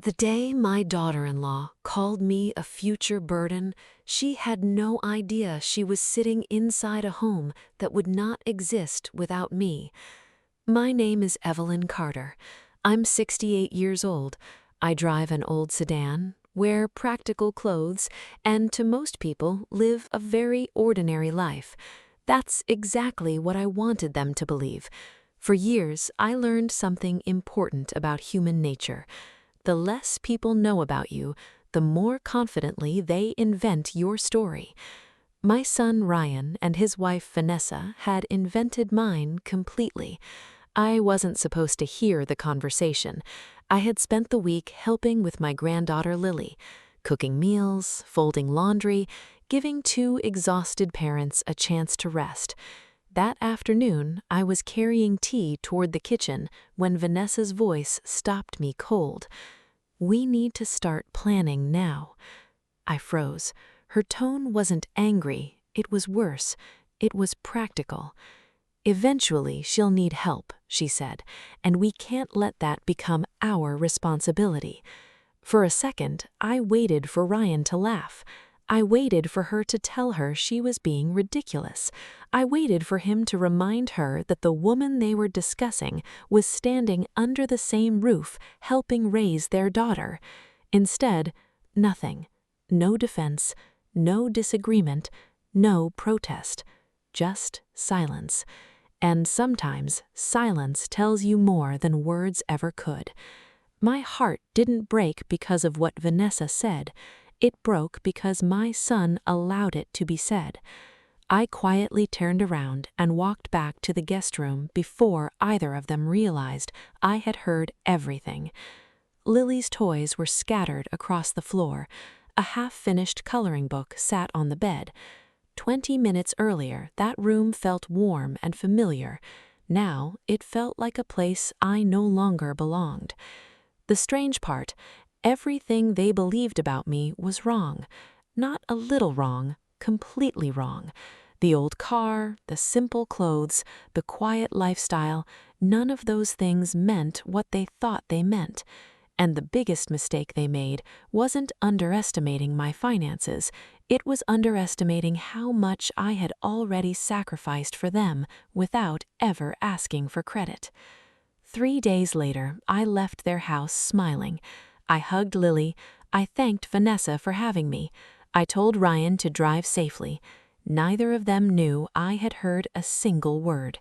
The day my daughter-in-law called me a future burden, she had no idea she was sitting inside a home that would not exist without me. My name is Evelyn Carter. I'm 68 years old. I drive an old sedan, wear practical clothes, and to most people live a very ordinary life. That's exactly what I wanted them to believe. For years, I learned something important about human nature. The less people know about you, the more confidently they invent your story. My son Ryan and his wife Vanessa had invented mine completely. I wasn't supposed to hear the conversation. I had spent the week helping with my granddaughter Lily, cooking meals, folding laundry, giving two exhausted parents a chance to rest. That afternoon, I was carrying tea toward the kitchen when Vanessa's voice stopped me cold. "We need to start planning now." I froze. Her tone wasn't angry, it was worse. It was practical. "Eventually, she'll need help," she said, "and we can't let that become our responsibility." For a second, I waited for Ryan to laugh. I waited for her to tell her she was being ridiculous. I waited for him to remind her that the woman they were discussing was standing under the same roof, helping raise their daughter. Instead, nothing. No defense, no disagreement, no protest. Just silence. And sometimes, silence tells you more than words ever could. My heart didn't break because of what Vanessa said. It broke because my son allowed it to be said. I quietly turned around and walked back to the guest room before either of them realized I had heard everything. Lily's toys were scattered across the floor. A half-finished coloring book sat on the bed. 20 minutes earlier, that room felt warm and familiar. Now, it felt like a place I no longer belonged. The strange part, everything they believed about me was wrong. Not a little wrong, completely wrong. The old car, the simple clothes, the quiet lifestyle, none of those things meant what they thought they meant. And the biggest mistake they made wasn't underestimating my finances. It was underestimating how much I had already sacrificed for them without ever asking for credit. 3 days later, I left their house smiling. I hugged Lily. I thanked Vanessa for having me. I told Ryan to drive safely. Neither of them knew I had heard a single word.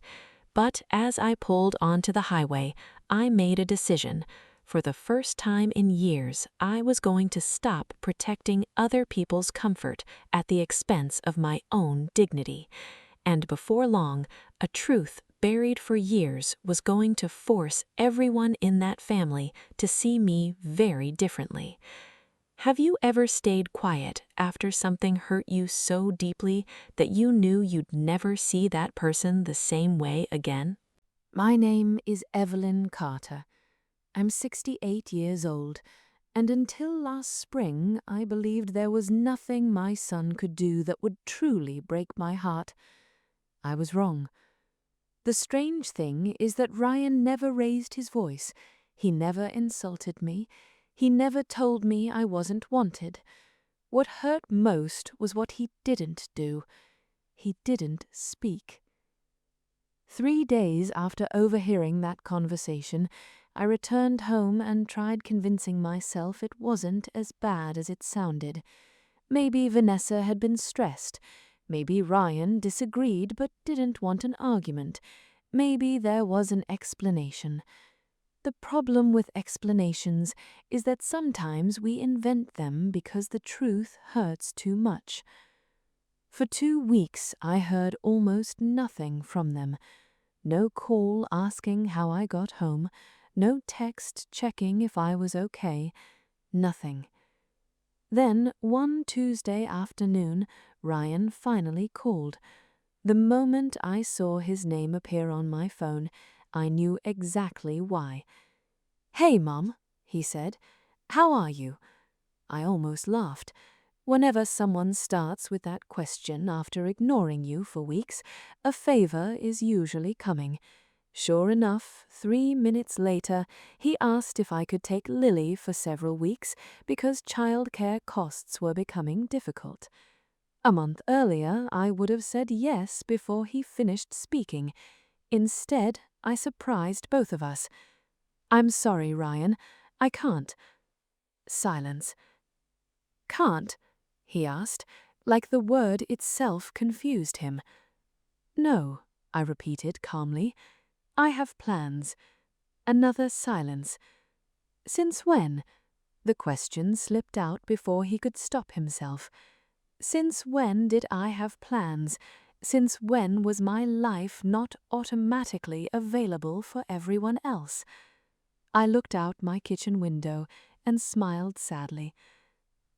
But as I pulled onto the highway, I made a decision. For the first time in years, I was going to stop protecting other people's comfort at the expense of my own dignity. And before long, a truth buried for years was going to force everyone in that family to see me very differently. Have you ever stayed quiet after something hurt you so deeply that you knew you'd never see that person the same way again? My name is Evelyn Carter. I'm 68 years old, and until last spring I believed there was nothing my son could do that would truly break my heart. I was wrong. The strange thing is that Ryan never raised his voice. He never insulted me. He never told me I wasn't wanted. What hurt most was what he didn't do. He didn't speak. 3 days after overhearing that conversation, I returned home and tried convincing myself it wasn't as bad as it sounded. Maybe Vanessa had been stressed. Maybe Ryan disagreed but didn't want an argument. Maybe there was an explanation. The problem with explanations is that sometimes we invent them because the truth hurts too much. For 2 weeks I heard almost nothing from them. No call asking how I got home, no text checking if I was okay, nothing. Then, one Tuesday afternoon, Ryan finally called. The moment I saw his name appear on my phone, I knew exactly why. "Hey, Mom," he said. "How are you?" I almost laughed. Whenever someone starts with that question after ignoring you for weeks, a favor is usually coming. Sure enough, 3 minutes later, he asked if I could take Lily for several weeks because childcare costs were becoming difficult. A month earlier, I would have said yes before he finished speaking. Instead, I surprised both of us. "I'm sorry, Ryan. I can't." Silence. "Can't?" he asked, like the word itself confused him. "No," I repeated calmly. "I have plans." Another silence. "Since when?" The question slipped out before he could stop himself. Since when did I have plans? Since when was my life not automatically available for everyone else? I looked out my kitchen window and smiled sadly.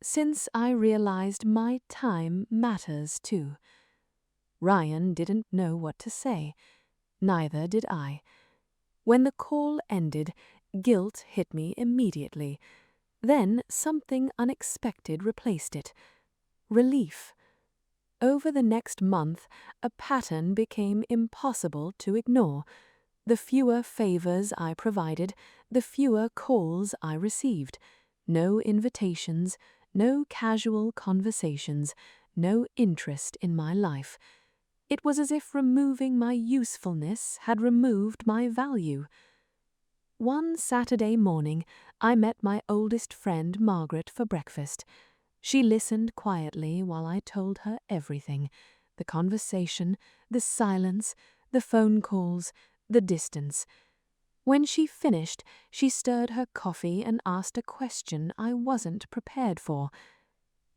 Since I realized my time matters too. Ryan didn't know what to say. Neither did I. When the call ended, guilt hit me immediately. Then something unexpected replaced it. Relief. Over the next month, a pattern became impossible to ignore. The fewer favors I provided, the fewer calls I received. No invitations, no casual conversations, no interest in my life. It was as if removing my usefulness had removed my value. One Saturday morning, I met my oldest friend Margaret for breakfast. She listened quietly while I told her everything: the conversation, the silence, the phone calls, the distance. When she finished, she stirred her coffee and asked a question I wasn't prepared for.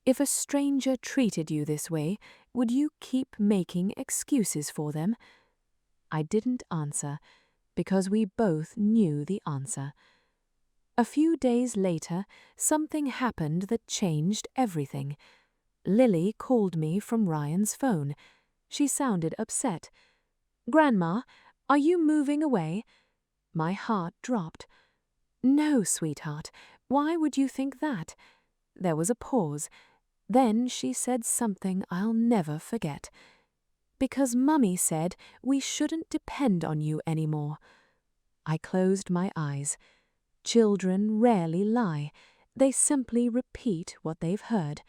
"If a stranger treated you this way, would you keep making excuses for them?" I didn't answer, because we both knew the answer. A few days later, something happened that changed everything. Lily called me from Ryan's phone. She sounded upset. "Grandma, are you moving away?" My heart dropped. "No, sweetheart. Why would you think that?" There was a pause. Then she said something I'll never forget. "Because Mummy said we shouldn't depend on you anymore." I closed my eyes. Children rarely lie. They simply repeat what they've heard.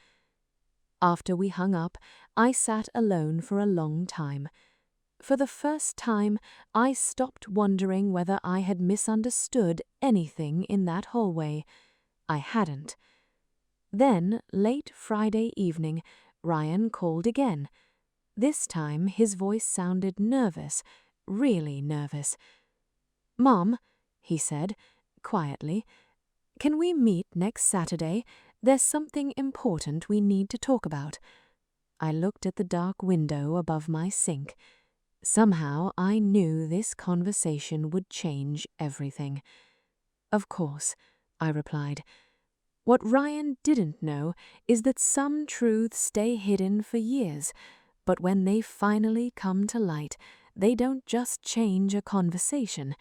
After we hung up, I sat alone for a long time. For the first time, I stopped wondering whether I had misunderstood anything in that hallway. I hadn't. Then, late Friday evening, Ryan called again. This time his voice sounded nervous, really nervous. "Mom," he said, quietly, "can we meet next Saturday? There's something important we need to talk about." I looked at the dark window above my sink. Somehow I knew this conversation would change everything. "Of course," I replied. What Ryan didn't know is that some truths stay hidden for years, but when they finally come to light, they don't just change a conversation,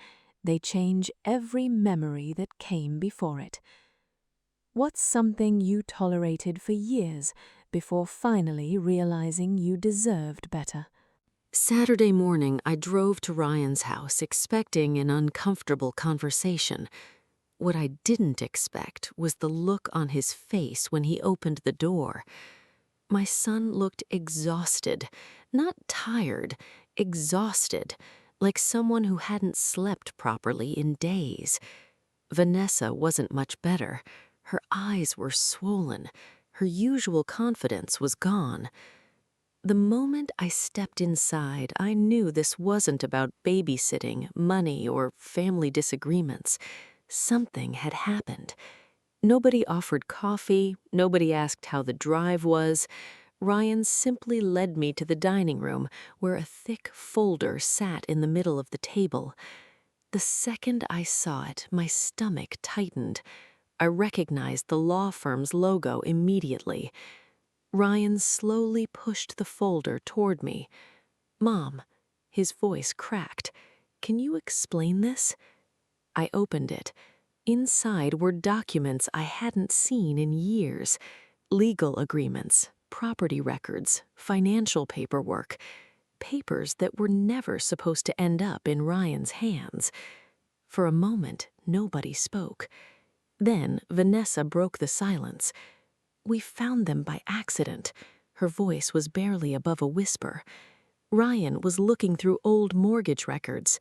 they change every memory that came before it. What's something you tolerated for years before finally realizing you deserved better? Saturday morning, I drove to Ryan's house expecting an uncomfortable conversation. What I didn't expect was the look on his face when he opened the door. My son looked exhausted, not tired, exhausted, like someone who hadn't slept properly in days. Vanessa wasn't much better. Her eyes were swollen. Her usual confidence was gone. The moment I stepped inside, I knew this wasn't about babysitting, money, or family disagreements. Something had happened. Nobody offered coffee, nobody asked how the drive was. Ryan simply led me to the dining room, where a thick folder sat in the middle of the table. The second I saw it, my stomach tightened. I recognized the law firm's logo immediately. Ryan slowly pushed the folder toward me. "Mom," his voice cracked, "can you explain this?" I opened it. Inside were documents I hadn't seen in years. Legal agreements, property records, financial paperwork. papers that were never supposed to end up in Ryan's hands. For a moment, nobody spoke. Then Vanessa broke the silence. "We found them by accident." Her voice was barely above a whisper. "Ryan was looking through old mortgage records."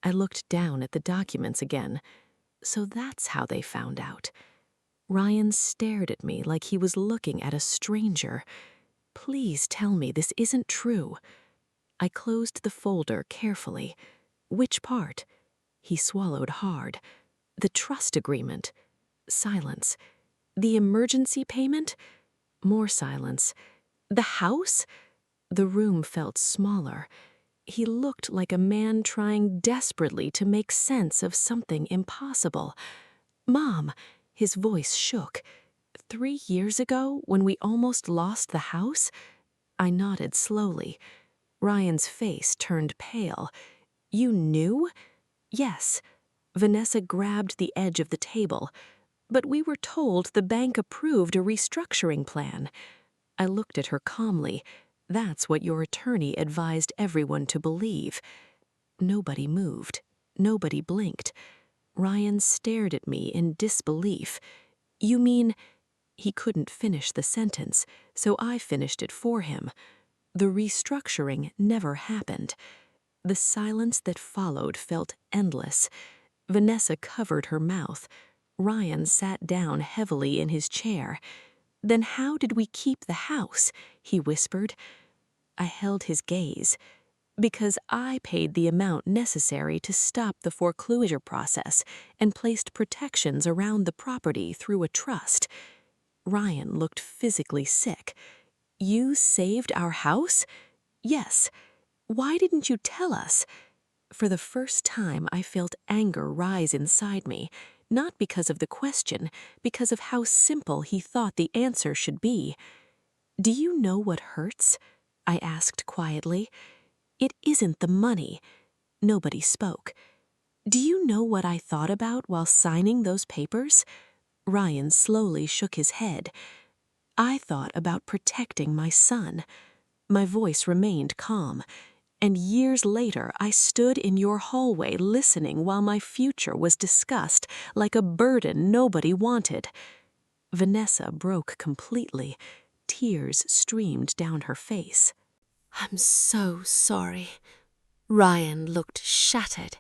I looked down at the documents again. So that's how they found out. Ryan stared at me like he was looking at a stranger. "Please tell me this isn't true." I closed the folder carefully. "Which part?" He swallowed hard. "The trust agreement." Silence. "The emergency payment?" More silence. "The house?" The room felt smaller. He looked like a man trying desperately to make sense of something impossible. "Mom," his voice shook. "3 years ago, when we almost lost the house?" I nodded slowly. Ryan's face turned pale. "You knew?" "Yes." Vanessa grabbed the edge of the table. "But we were told the bank approved a restructuring plan." I looked at her calmly. "That's what your attorney advised everyone to believe." Nobody moved. Nobody blinked. Ryan stared at me in disbelief. "You mean—" He couldn't finish the sentence, so I finished it for him. "The restructuring never happened." The silence that followed felt endless. Vanessa covered her mouth. Ryan sat down heavily in his chair. "Then how did we keep the house?" he whispered. I held his gaze. "Because I paid the amount necessary to stop the foreclosure process and placed protections around the property through a trust." Ryan looked physically sick. "You saved our house?" "Yes." "Why didn't you tell us?" For the first time, I felt anger rise inside me, not because of the question, because of how simple he thought the answer should be. "Do you know what hurts?" I asked quietly. "It isn't the money." Nobody spoke. "Do you know what I thought about while signing those papers?" Ryan slowly shook his head. "I thought about protecting my son." My voice remained calm. "And years later, I stood in your hallway listening while my future was discussed like a burden nobody wanted." Vanessa broke completely. Tears streamed down her face. "I'm so sorry." Ryan looked shattered.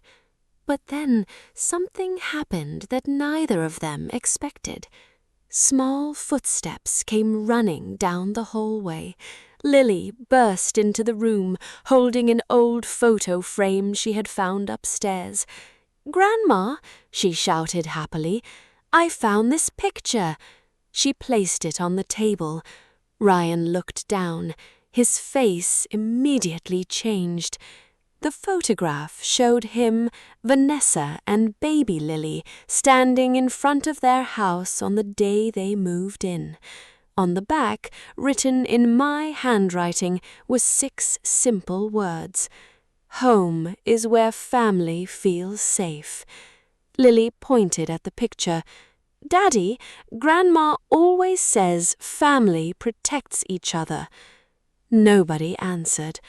But then something happened that neither of them expected. Small footsteps came running down the hallway. Lily burst into the room, holding an old photo frame she had found upstairs. "Grandma," she shouted happily, "I found this picture." She placed it on the table. Ryan looked down. His face immediately changed. The photograph showed him, Vanessa, and baby Lily standing in front of their house on the day they moved in. On the back, written in my handwriting, were 6 simple words. "Home is where family feels safe." Lily pointed at the picture. "Daddy, Grandma always says family protects each other." Nobody answered.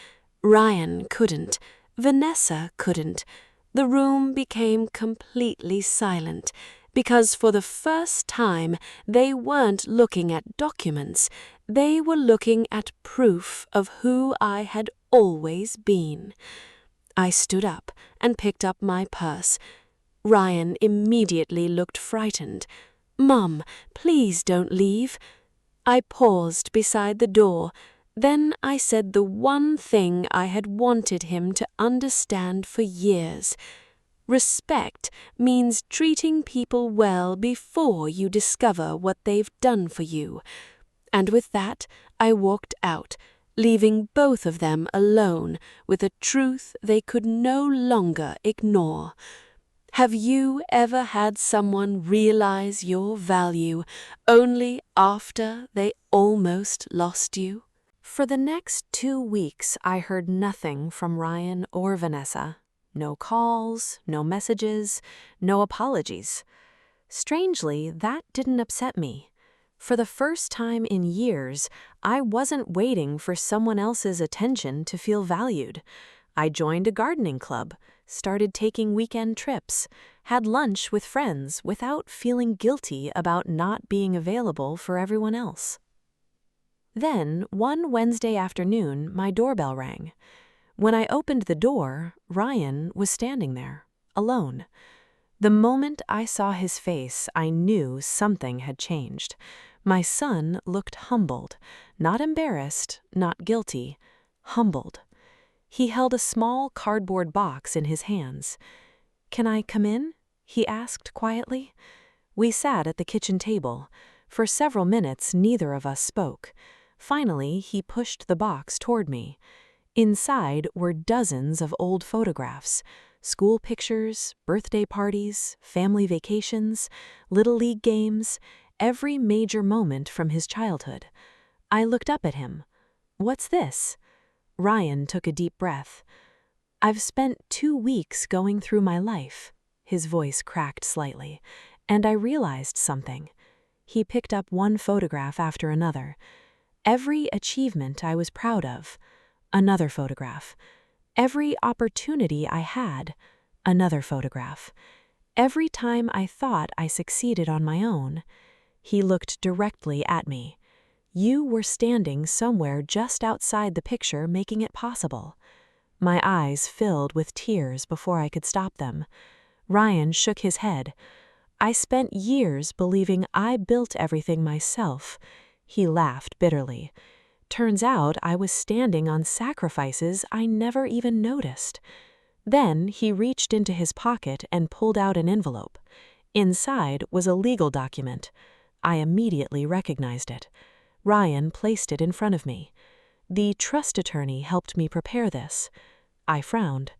Ryan couldn't. Vanessa couldn't. The room became completely silent, because for the first time they weren't looking at documents, they were looking at proof of who I had always been. I stood up and picked up my purse. Ryan immediately looked frightened. "Mum, please don't leave." I paused beside the door. Then I said the one thing I had wanted him to understand for years. Respect means treating people well before you discover what they've done for you. And with that, I walked out, leaving both of them alone with a truth they could no longer ignore. Have you ever had someone realize your value only after they almost lost you? For the next 2 weeks, I heard nothing from Ryan or Vanessa. No calls, no messages, no apologies. Strangely, that didn't upset me. For the first time in years, I wasn't waiting for someone else's attention to feel valued. I joined a gardening club, started taking weekend trips, had lunch with friends without feeling guilty about not being available for everyone else. Then, one Wednesday afternoon, my doorbell rang. When I opened the door, Ryan was standing there, alone. The moment I saw his face, I knew something had changed. My son looked humbled, not embarrassed, not guilty, humbled. He held a small cardboard box in his hands. "Can I come in?" he asked quietly. We sat at the kitchen table. For several minutes, neither of us spoke. Finally, he pushed the box toward me. Inside were dozens of old photographs, school pictures, birthday parties, family vacations, Little League games, every major moment from his childhood. I looked up at him. "What's this?" Ryan took a deep breath. "I've spent 2 weeks going through my life." His voice cracked slightly, and I realized something. He picked up one photograph after another. Every achievement I was proud of. Another photograph. Every opportunity I had. Another photograph. Every time I thought I succeeded on my own. He looked directly at me. "You were standing somewhere just outside the picture, making it possible." My eyes filled with tears before I could stop them. Ryan shook his head. "I spent years believing I built everything myself." He laughed bitterly. "Turns out I was standing on sacrifices I never even noticed." Then he reached into his pocket and pulled out an envelope. Inside was a legal document. I immediately recognized it. Ryan placed it in front of me. "The trust attorney helped me prepare this." I frowned.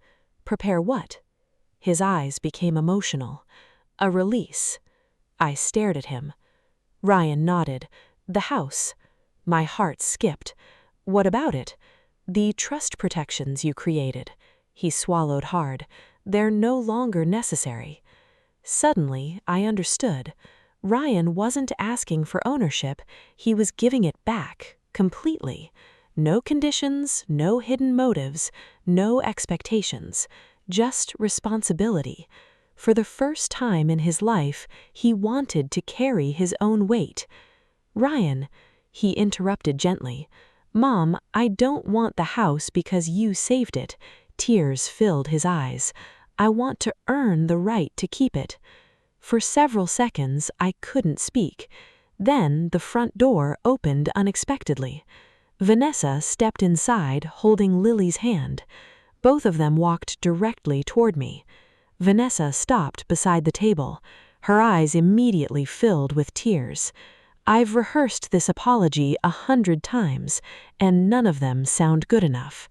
"Prepare what?" His eyes became emotional. "A release." I stared at him. Ryan nodded. "The house." My heart skipped. "What about it?" "The trust protections you created." He swallowed hard. "They're no longer necessary." Suddenly, I understood. Ryan wasn't asking for ownership, he was giving it back, completely. No conditions, no hidden motives, no expectations, just responsibility. For the first time in his life, he wanted to carry his own weight. "Ryan," he interrupted gently. "Mom, I don't want the house because you saved it." Tears filled his eyes. "I want to earn the right to keep it." For several seconds, I couldn't speak. Then the front door opened unexpectedly. Vanessa stepped inside, holding Lily's hand. Both of them walked directly toward me. Vanessa stopped beside the table. Her eyes immediately filled with tears. "I've rehearsed this apology 100 times, and none of them sound good enough."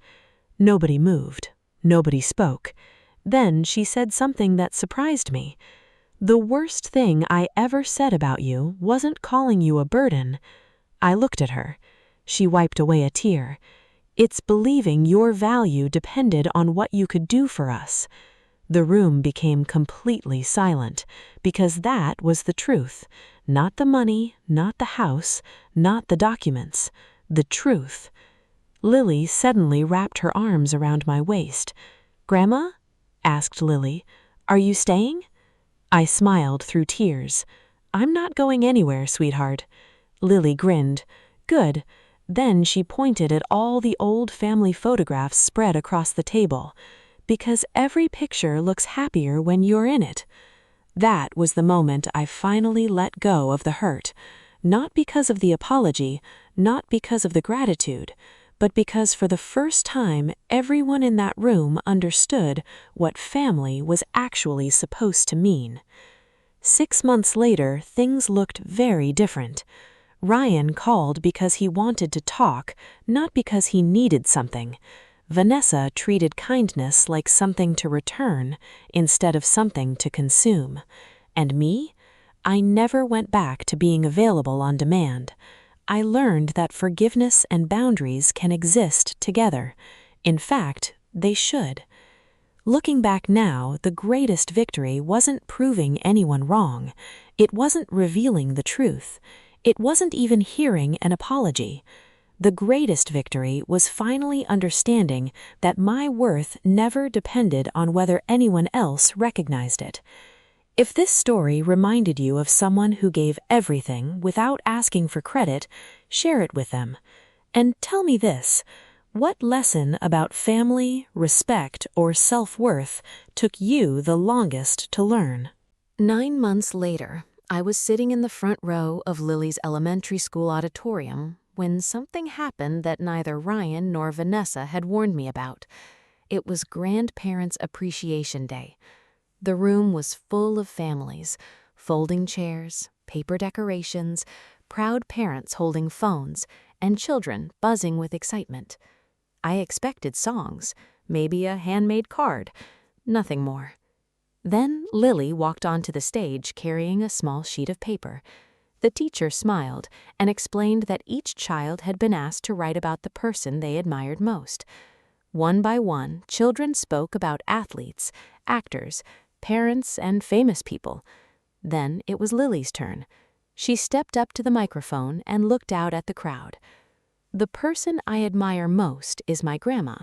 Nobody moved. Nobody spoke. Then she said something that surprised me. "The worst thing I ever said about you wasn't calling you a burden." I looked at her. She wiped away a tear. "It's believing your value depended on what you could do for us." The room became completely silent, because that was the truth. Not the money, not the house, not the documents. The truth. Lily suddenly wrapped her arms around my waist. "Grandma?" asked Lily. "Are you staying?" I smiled through tears. "I'm not going anywhere, sweetheart." Lily grinned. "Good." Then she pointed at all the old family photographs spread across the table. "Because every picture looks happier when you're in it." That was the moment I finally let go of the hurt. Not because of the apology, not because of the gratitude, but because for the first time everyone in that room understood what family was actually supposed to mean. 6 months later, things looked very different. Ryan called because he wanted to talk, not because he needed something. Vanessa treated kindness like something to return instead of something to consume. And me? I never went back to being available on demand. I learned that forgiveness and boundaries can exist together. In fact, they should. Looking back now, the greatest victory wasn't proving anyone wrong. It wasn't revealing the truth. It wasn't even hearing an apology. The greatest victory was finally understanding that my worth never depended on whether anyone else recognized it. If this story reminded you of someone who gave everything without asking for credit, share it with them. And tell me this: what lesson about family, respect, or self-worth took you the longest to learn? 9 months later, I was sitting in the front row of Lily's elementary school auditorium when something happened that neither Ryan nor Vanessa had warned me about. It was Grandparents' Appreciation Day. The room was full of families, folding chairs, paper decorations, proud parents holding phones, and children buzzing with excitement. I expected songs, maybe a handmade card, nothing more. Then Lily walked onto the stage carrying a small sheet of paper. The teacher smiled and explained that each child had been asked to write about the person they admired most. One by one, children spoke about athletes, actors, parents, and famous people. Then it was Lily's turn. She stepped up to the microphone and looked out at the crowd. "The person I admire most is my grandma."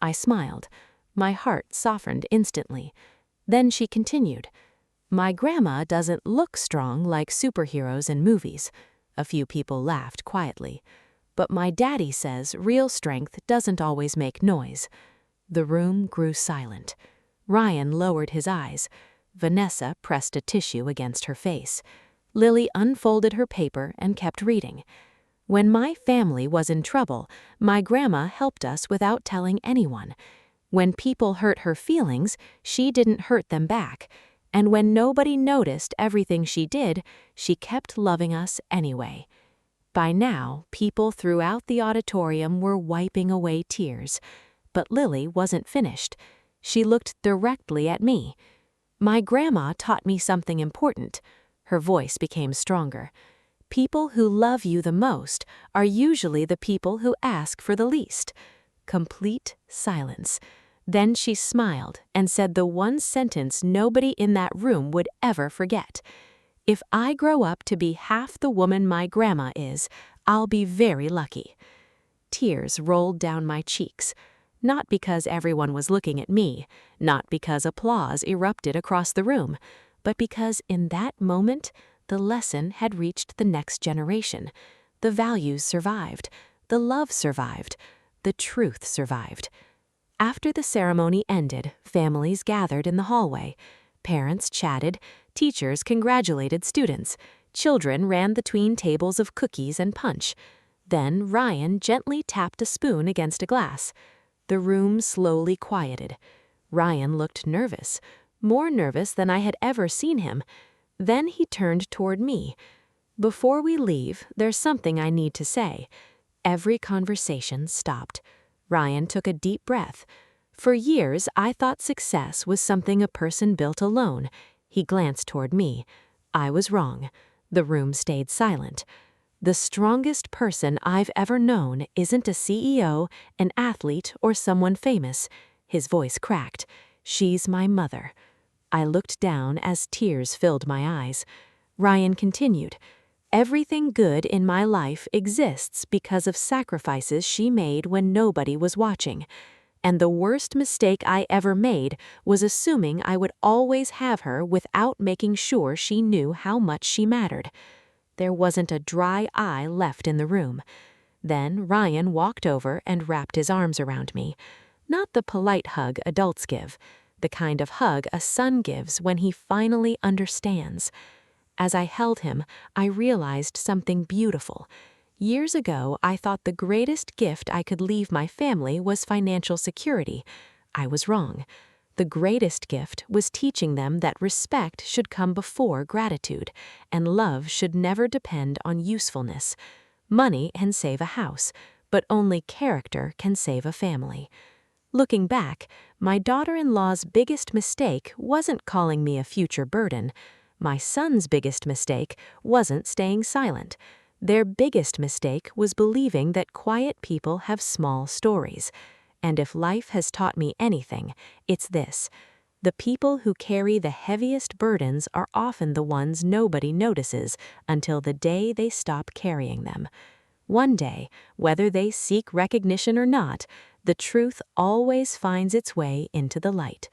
I smiled. My heart softened instantly. Then she continued, "My grandma doesn't look strong like superheroes in movies." A few people laughed quietly. "But my daddy says real strength doesn't always make noise." The room grew silent. Ryan lowered his eyes. Vanessa pressed a tissue against her face. Lily unfolded her paper and kept reading. "When my family was in trouble, my grandma helped us without telling anyone. When people hurt her feelings, she didn't hurt them back. And when nobody noticed everything she did, she kept loving us anyway." By now, people throughout the auditorium were wiping away tears. But Lily wasn't finished. She looked directly at me. "My grandma taught me something important." Her voice became stronger. "People who love you the most are usually the people who ask for the least." Complete silence. Then she smiled and said the one sentence nobody in that room would ever forget. "If I grow up to be half the woman my grandma is, I'll be very lucky." Tears rolled down my cheeks. Not because everyone was looking at me, not because applause erupted across the room, but because in that moment, the lesson had reached the next generation. The values survived, the love survived, the truth survived. After the ceremony ended, families gathered in the hallway. Parents chatted, teachers congratulated students, children ran between tables of cookies and punch. Then Ryan gently tapped a spoon against a glass. The room slowly quieted. Ryan looked nervous, more nervous than I had ever seen him. Then he turned toward me. "Before we leave, there's something I need to say." Every conversation stopped. Ryan took a deep breath. "For years, I thought success was something a person built alone." He glanced toward me. I was wrong. The room stayed silent. "The strongest person I've ever known isn't a CEO, an athlete, or someone famous." His voice cracked. "She's my mother." I looked down as tears filled my eyes. Ryan continued, "Everything good in my life exists because of sacrifices she made when nobody was watching. And the worst mistake I ever made was assuming I would always have her without making sure she knew how much she mattered." There wasn't a dry eye left in the room. Then Ryan walked over and wrapped his arms around me. Not the polite hug adults give, the kind of hug a son gives when he finally understands. As I held him, I realized something beautiful. Years ago, I thought the greatest gift I could leave my family was financial security. I was wrong. The greatest gift was teaching them that respect should come before gratitude, and love should never depend on usefulness. Money can save a house, but only character can save a family. Looking back, my daughter-in-law's biggest mistake wasn't calling me a future burden. My son's biggest mistake wasn't staying silent. Their biggest mistake was believing that quiet people have small stories. And if life has taught me anything, it's this: The people who carry the heaviest burdens are often the ones nobody notices until the day they stop carrying them. One day, whether they seek recognition or not, the truth always finds its way into the light.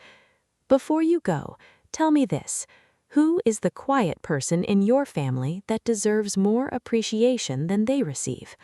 Before you go, tell me this. Who is the quiet person in your family that deserves more appreciation than they receive?